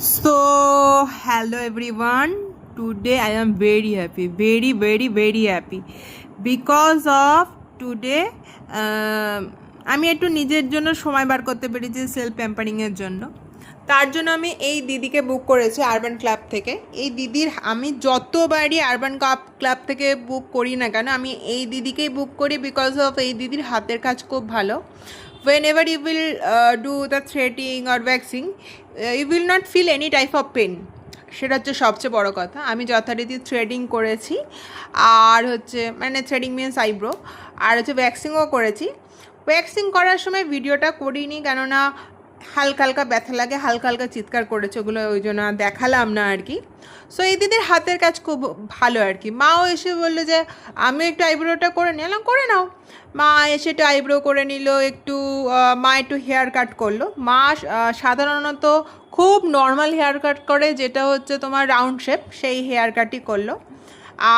So, hello everyone. Today I am very happy, very happy because of today আমি একটু নিজের জন্য সময় বার করতে পেরেছি সেলফ প্যাম্পারিংয়ের জন্য। তার জন্য আমি এই দিদিকে বুক করেছি আরবান ক্লাব থেকে। এই দিদির আমি যতবারই আরবান ক্লাব থেকে বুক করি না কেন, আমি এই দিদিকেই বুক করি বিকজ অফ এই দিদির হাতের কাজ খুব ভালো। Whenever you will do the threading or waxing, you will not feel any type of pain. সেটা হচ্ছে সবচেয়ে বড় কথা। আমি যথারীতি থ্রেডিং করেছি, আর হচ্ছে মানে থ্রেডিং মিনস আইব্রো, আর হচ্ছে ওয়্যাক্সিংও করেছি। ওয়্যাক্সিং করার সময় ভিডিওটা করিনি, কেননা হালকা হালকা ব্যথা লাগে, হালকা হালকা চিৎকার করেছে, ওগুলো ওই জন্য দেখালাম না আর কি। সো এই দিদির হাতের কাজ খুব ভালো আর কি। মাও এসে বললো যে আমি একটু আইব্রোটা করে নিলাম, করে নাও। মা এসে একটু আইব্রো করে নিল, একটু মা একটু হেয়ার কাট করলো। মা সাধারণত খুব নর্মাল হেয়ার কাট করে, যেটা হচ্ছে তোমার রাউন্ড শেপ, সেই হেয়ার কাটই করলো।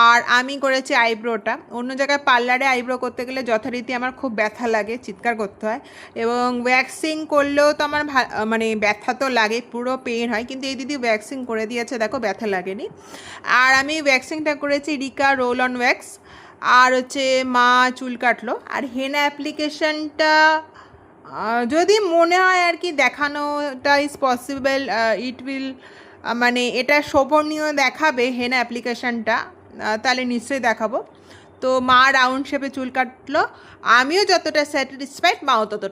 আর আমি করেছি আইব্রোটা। অন্য জায়গায় পার্লারে আইব্রো করতে গেলে যথারীতি আমার খুব ব্যথা লাগে, চিৎকার করতে হয়, এবং ওয়্যাক্সিং করলেও তো আমার মানে ব্যথা তো লাগে, পুরো পেন হয়, কিন্তু এই দিদি ওয়্যাক্সিং করে দিয়েছে, দেখো ব্যথা লাগেনি। আর আমি ওয়্যাক্সিংটা করেছি রিকা রোল অন ওয়্যাক্স, আর হচ্ছে মা চুল কাটলো। আর হেনা অ্যাপ্লিকেশনটা যদি মনে হয় আর কি দেখানোটা ইজ পসিবল, ইট উইল মানে এটা শোভনীয় দেখাবে হেনা অ্যাপ্লিকেশনটা, তাহলে নিশ্চয়ই দেখাবো। তো মা রাউন্ড শেপে চুল কাটলো, আমিও যতটা স্যাটিসফাইড, মাও ততটা